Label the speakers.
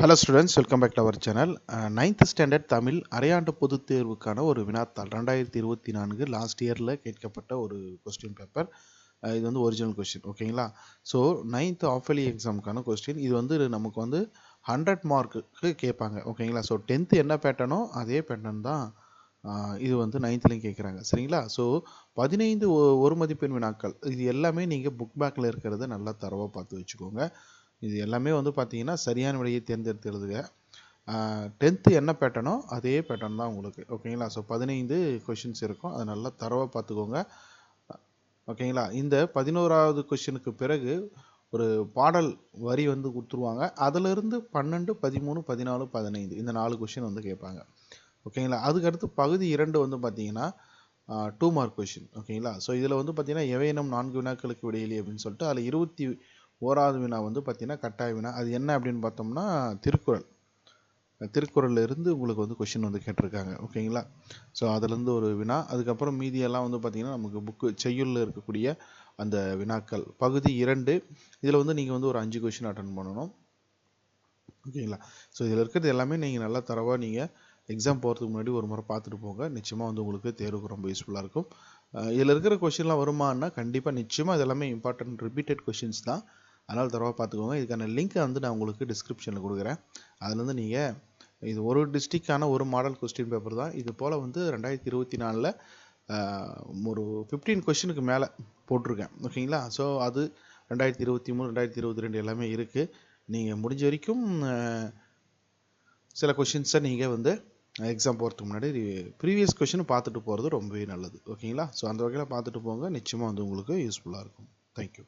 Speaker 1: Hello students, welcome back to our channel. 9th standard Tamil அரையாண்டு பொதுத் தேர்வுக்கான ஒரு வினாத்தாள் 2024 லாஸ்ட் இயரில் கேட்கப்பட்ட ஒரு கொஸ்டின் பேப்பர். இது வந்து ஒரிஜினல் கொஸ்டின், ஓகேங்களா? ஸோ 9th ஆஃபலி எக்ஸாமுக்கான கொஸ்டின் இது வந்து நமக்கு வந்து 100 மார்க்குக்கு கேட்பாங்க, ஓகேங்களா? ஸோ 10th என்ன பேட்டர்னோ அதே பேட்டர்ன் தான் இது வந்து 9த்லையும் கேட்குறாங்க, சரிங்களா? ஸோ 15 ஒரு மதிப்பெண் வினாக்கள் இது எல்லாமே நீங்கள் புக் பேக்கில் இருக்கிறத நல்லா தரவாக பார்த்து வச்சுக்கோங்க. இது எல்லாமே வந்து பார்த்தீங்கன்னா சரியான விடையை தேர்ந்தெடுத்து எழுதுக. 10th என்ன பேட்டர்னோ அதே பேட்டர்ன் தான் உங்களுக்கு, ஓகேங்களா? ஸோ 15 கொஷின்ஸ் இருக்கும், அதை நல்லா தரவாக பார்த்துக்கோங்க, ஓகேங்களா? இந்த 11வது கொஷினுக்கு பிறகு ஒரு பாடல் வரி வந்து கொடுத்துருவாங்க. அதிலிருந்து 12, 13, 14, 15 இந்த 4 கொஷின் வந்து கேட்பாங்க, ஓகேங்களா? அதுக்கடுத்து பகுதி 2 வந்து பார்த்தீங்கன்னா 2 மார்க் கொஷின், ஓகேங்களா? ஸோ இதில் வந்து பார்த்தீங்கன்னா எவையேனும் 4 வினாக்களுக்கு விடையிலே அப்படின்னு சொல்லிட்டு அதில் 21வது வினா வந்து பார்த்தீங்கன்னா கட்டாய வினா. அது என்ன அப்படின்னு பார்த்தோம்னா திருக்குறள்ல இருந்து உங்களுக்கு வந்து கொஷின் வந்து கேட்டிருக்காங்க, ஓகேங்களா? ஸோ அதுலேருந்து ஒரு வினா. அதுக்கப்புறம் மீதியெல்லாம் வந்து பார்த்தீங்கன்னா நமக்கு புக்கு செய்யுளில் இருக்கக்கூடிய அந்த வினாக்கள் பகுதி 2. இதில் வந்து நீங்கள் வந்து ஒரு 5 கொஷின் அட்டன் பண்ணணும், ஓகேங்களா? ஸோ இதில் இருக்கிறது எல்லாமே நீங்கள் நல்லா தரவாக நீங்கள் எக்ஸாம் போகிறதுக்கு முன்னாடி ஒரு முறை பார்த்துட்டு போங்க. நிச்சயமாக வந்து உங்களுக்கு தேர்வுக்கு ரொம்ப யூஸ்ஃபுல்லாக இருக்கும். இதில் இருக்கிற கொஷின்லாம் வருமானா கண்டிப்பாக நிச்சயமாக இது எல்லாமே இம்பார்ட்டன்ட் ரிப்பீட்டட் கொஷின்ஸ் தான், அதனால் தரவாக பார்த்துக்கோங்க. இதுக்கான லிங்க்கை வந்து நான் உங்களுக்கு டிஸ்கிரிப்ஷனில் கொடுக்குறேன். அதுலேருந்து நீங்கள் இது ஒரு டிஸ்ட்ரிக்டான ஒரு மாடல் கொஸ்டின் பேப்பர் தான். இது போல் வந்து 2024 ஒரு 15 கொஷினுக்கு மேலே போட்டிருக்கேன், ஓகேங்களா? ஸோ அது 2023, 2022 எல்லாமே இருக்குது. நீங்கள் முடிஞ்ச வரைக்கும் சில கொஷின்ஸை நீங்கள் வந்து எக்ஸாம் போகிறதுக்கு முன்னாடி ப்ரீவியஸ் கொஷின் பார்த்துட்டு போகிறது ரொம்பவே நல்லது, ஓகேங்களா? ஸோ அந்த வகையில் பார்த்துட்டு போங்க, நிச்சயமாக வந்து உங்களுக்கு யூஸ்ஃபுல்லாக இருக்கும். தேங்க்யூ.